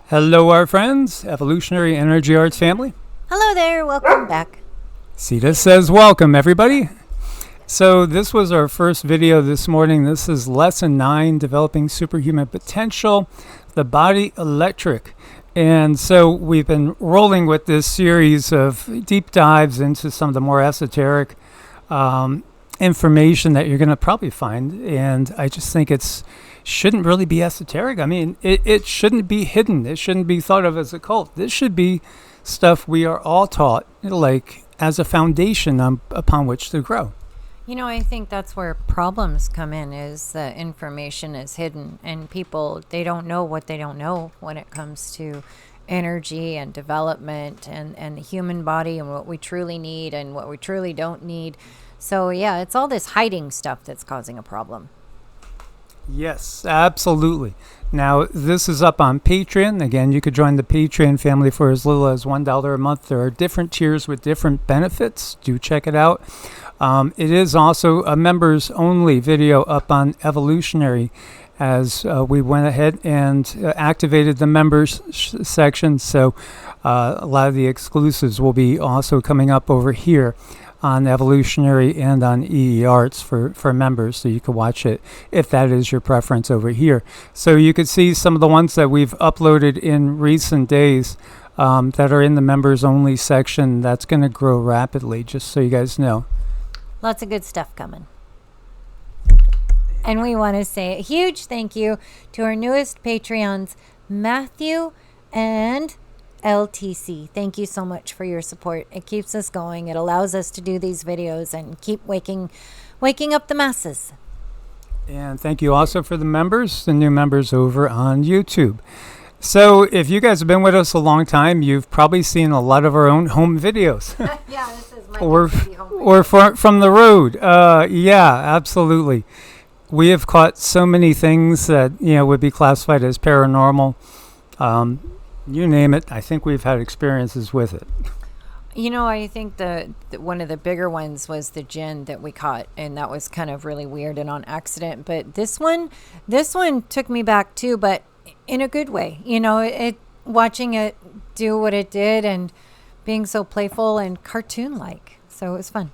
Hello, our friends, Evolutionary Energy Arts family. Hello there, welcome back. Sita says welcome, everybody. So this was our first video this morning. This is Lesson 9, Developing Superhuman Potential, the Body Electric. And so we've been rolling with this series of deep dives into some of the more esoteric information that you're going to probably find. And I just think shouldn't really be esoteric. I mean, it shouldn't be hidden. It shouldn't be thought of as a cult. This should be stuff we are all taught, like as a foundation upon which to grow. You know, I think that's where problems come in, is the information is hidden and people, they don't know what they don't know when it comes to energy and development and the human body and what we truly need and what we truly don't need. So yeah, it's all this hiding stuff that's causing a problem. Yes, absolutely. Now, this is up on Patreon. Again, you could join the Patreon family for as little as $1 a month. There are different tiers with different benefits. Do check it out. It is also a members-only video up on Evolutionary, as we went ahead and activated the members section. So a lot of the exclusives will be also coming up over here on Evolutionary and on EE Arts for members, so you can watch it if that is your preference over here. So you could see some of the ones that we've uploaded in recent days that are in the members only section. That's going to grow rapidly, just so you guys know. Lots of good stuff coming. And we want to say a huge thank you to our newest Patreons, Matthew and LTC. Thank you so much for your support. It keeps us going. It allows us to do these videos and keep waking up the masses. And thank you also for the members, the new members over on YouTube. So if you guys have been with us a long time, you've probably seen a lot of our own home videos. Yeah, this is my or home from the road. Yeah, absolutely. We have caught so many things that would be classified as paranormal. You name it. I think we've had experiences with it. You know, I think the one of the bigger ones was the djinn that we caught, and that was kind of really weird and on accident. But this one took me back too, but in a good way. You know, watching it do what it did and being so playful and cartoon-like. So it was fun.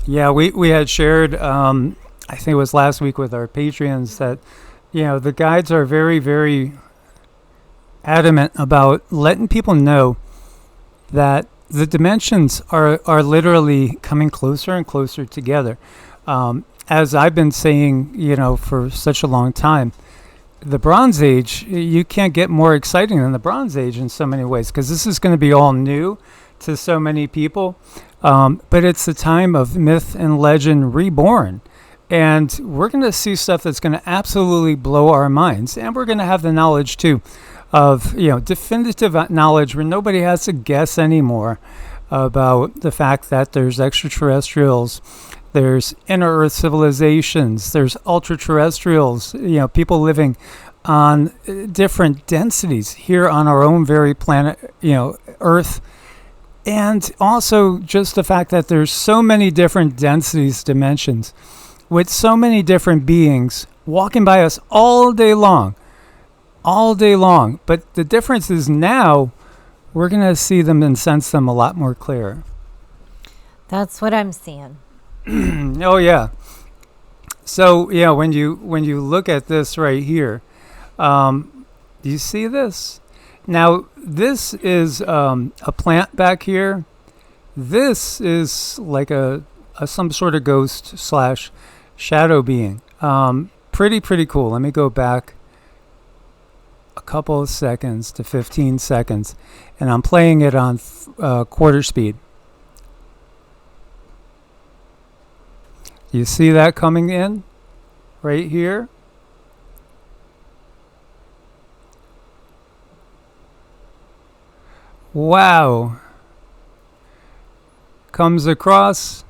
Yeah, we had shared, I think it was last week with our Patreons, that the guides are very, very adamant about letting people know that the dimensions are literally coming closer and closer together. As I've been saying, for such a long time, the Bronze Age, you can't get more exciting than the Bronze Age in so many ways, because this is going to be all new to so many people. But it's the time of myth and legend reborn. And we're going to see stuff that's going to absolutely blow our minds. And we're going to have the knowledge, too, of definitive knowledge where nobody has to guess anymore about the fact that there's extraterrestrials, there's inner Earth civilizations, there's ultra-terrestrials, people living on different densities here on our own very planet, Earth. And also just the fact that there's so many different densities, dimensions, with so many different beings walking by us all day long. But the difference is now we're going to see them and sense them a lot more clear. That's what I'm seeing. Oh, yeah. So, when you look at this right here, do you see this? Now, this is a plant back here. This is like a some sort of ghost / shadow being. Pretty cool. Let me go back a couple of seconds to 15 seconds, and I'm playing it on quarter speed. You see that coming in right here? Wow. Comes across,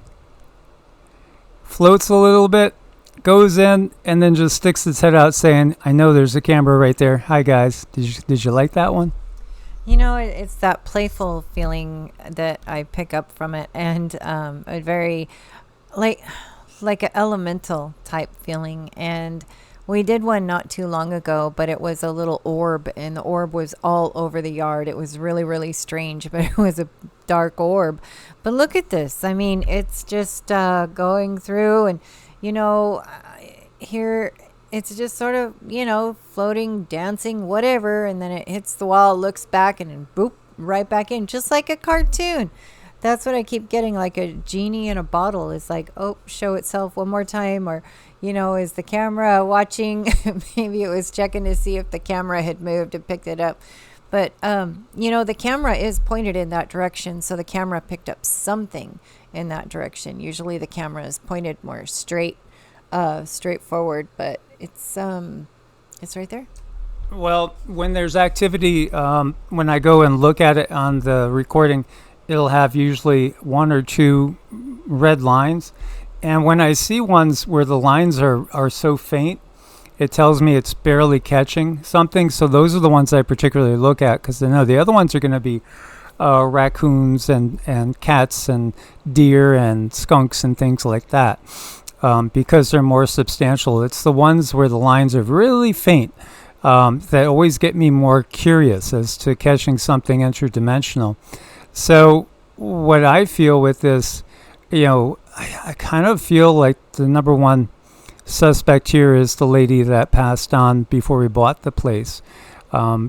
floats a little bit, goes in, and then just sticks its head out saying, I know there's a camera right there. Hi, guys. Did you like that one? You know, it's that playful feeling that I pick up from it, and a very, like an elemental type feeling. And We did one not too long ago, but it was a little orb, and the orb was all over the yard. It was really, really strange, but it was a dark orb. But look at this. I mean, it's just going through, and, here it's just sort of, floating, dancing, whatever, and then it hits the wall, looks back, and then boop, right back in, just like a cartoon. That's what I keep getting, like a genie in a bottle. It's like, oh, show itself one more time, or, is the camera watching? Maybe it was checking to see if the camera had moved and picked it up. But, the camera is pointed in that direction, so the camera picked up something in that direction. Usually the camera is pointed more straightforward, but it's right there. Well, when there's activity, when I go and look at it on the recording, it'll have usually one or two red lines. And when I see ones where the lines are so faint, it tells me it's barely catching something. So those are the ones I particularly look at, because I know the other ones are going to be raccoons and cats and deer and skunks and things like that, because they're more substantial. It's the ones where the lines are really faint that always get me more curious as to catching something interdimensional. So what I feel with this, I kind of feel like the number one suspect here is the lady that passed on before we bought the place,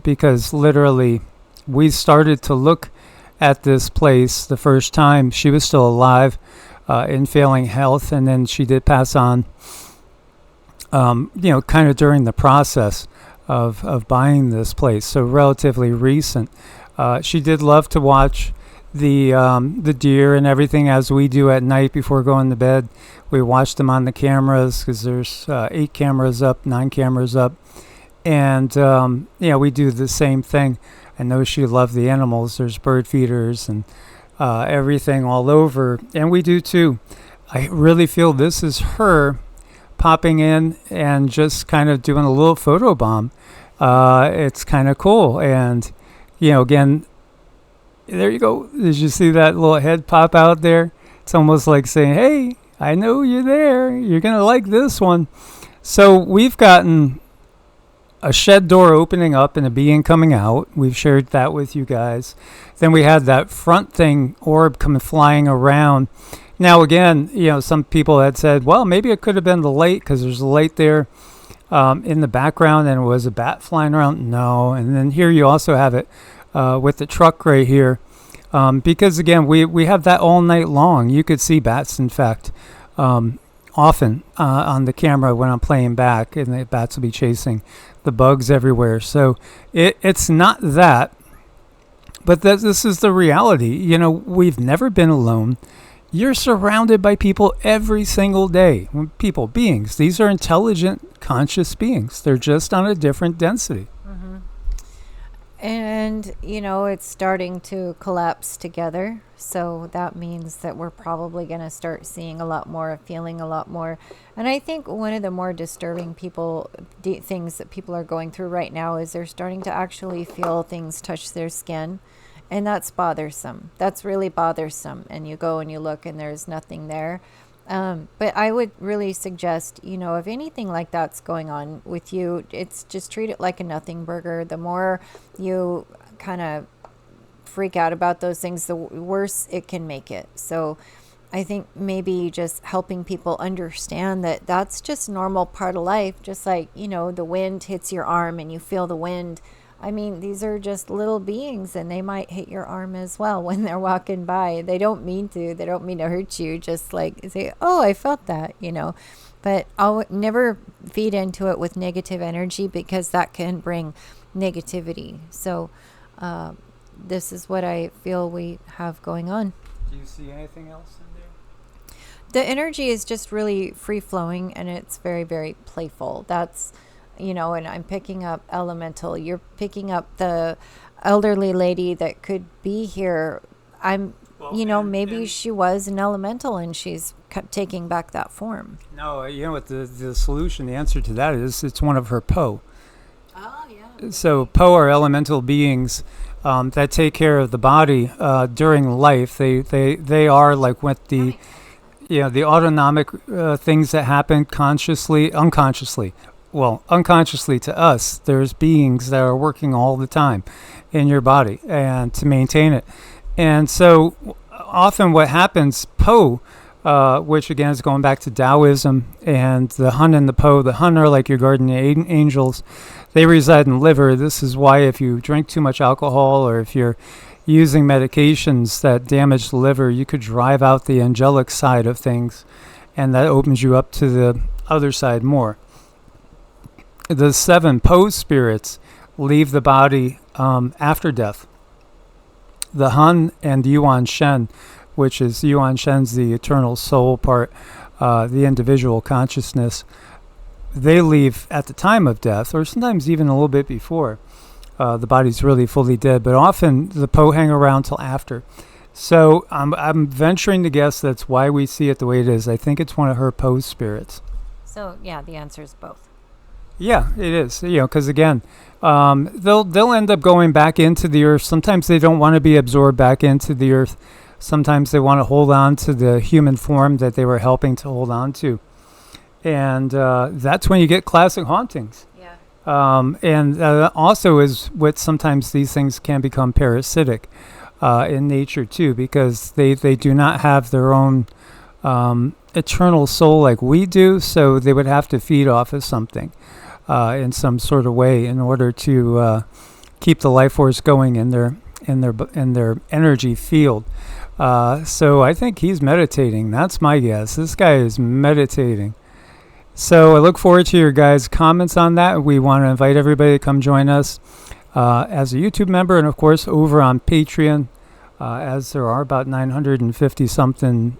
because literally we started to look at this place the first time. She was still alive, in failing health, and then she did pass on, kind of during the process of buying this place, so relatively recent. She did love to watch the deer and everything, as we do at night before going to bed. We watch them on the cameras, because there's 9 cameras up, and we do the same thing. I know she loved the animals. There's bird feeders and everything all over, and we do too. I really feel this is her popping in and just kind of doing a little photo bomb. It's kind of cool, and again, there you go. Did you see that little head pop out there? It's almost like saying, hey, I know you're there. You're going to like this one. So we've gotten a shed door opening up and a being coming out. We've shared that with you guys. Then we had that front thing, orb, come flying around. Now, again, some people had said, well, maybe it could have been the light, because there's a light there in the background, and it was a bat flying around. No. And then here you also have it with the truck right here, because again, we have that all night long. You could see bats, in fact, often on the camera when I'm playing back, and the bats will be chasing the bugs everywhere. So it's not that, but this is the reality. We've never been alone. You're surrounded by people every single day. People, beings. These are intelligent, conscious beings. They're just on a different density. Mm-hmm. And, it's starting to collapse together. So that means that we're probably going to start seeing a lot more, feeling a lot more. And I think one of the more disturbing things that people are going through right now is they're starting to actually feel things touch their skin. And that's bothersome. That's really bothersome. And you go and you look and there's nothing there. But I would really suggest, if anything like that's going on with you, it's just treat it like a nothing burger. The more you kind of freak out about those things, the worse it can make it. So I think maybe just helping people understand that that's just normal part of life. Just like, the wind hits your arm and you feel the wind. I mean, these are just little beings, and they might hit your arm as well when they're walking by. They don't mean to. They don't mean to hurt you. Just like say, oh, I felt that, But I'll never feed into it with negative energy, because that can bring negativity. So this is what I feel we have going on. Do you see anything else in there? The energy is just really free-flowing, and it's very, very playful. That's... and I'm picking up elemental. You're picking up the elderly lady that could be here. Maybe she was an elemental and she's taking back that form. No, what the solution, the answer to that is, it's one of her Po. Oh, yeah. So Po are elemental beings that take care of the body during life. They are like what the autonomic things that happen consciously, unconsciously. well, unconsciously to us, there's beings that are working all the time in your body and to maintain it. And so often what happens, Po, which again is going back to Taoism, and the Hun and the Po. The Hun are like your guardian angels. They reside in the liver. This is why if you drink too much alcohol or if you're using medications that damage the liver, you could drive out the angelic side of things, and that opens you up to the other side more. The 7 Po spirits leave the body after death. The Hun and Yuan Shen, which is Yuan Shen's the eternal soul part, the individual consciousness, they leave at the time of death, or sometimes even a little bit before the body's really fully dead. But often the Po hang around till after. So I'm venturing to guess that's why we see it the way it is. I think it's one of her Po spirits. So yeah, the answer is both. Yeah, it is. Because again, they'll end up going back into the earth. Sometimes they don't want to be absorbed back into the earth. Sometimes they want to hold on to the human form that they were helping to hold on to. And that's when you get classic hauntings. Yeah. And also is what sometimes these things can become parasitic in nature too, because they do not have their own eternal soul like we do, so they would have to feed off of something in some sort of way in order to keep the life force going in their energy field. So I think he's meditating. That's my guess. This guy is meditating. So I look forward to your guys' comments on that. We want to invite everybody to come join us as a YouTube member, and of course over on Patreon, as there are about 950 something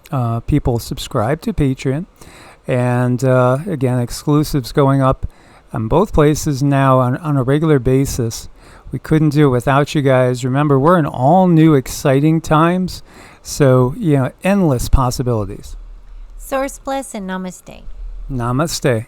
people subscribe to Patreon. And again, exclusives going up on both places now on a regular basis. We couldn't do it without you guys. Remember, we're in all new exciting times, so endless possibilities. Source bless and namaste. Namaste.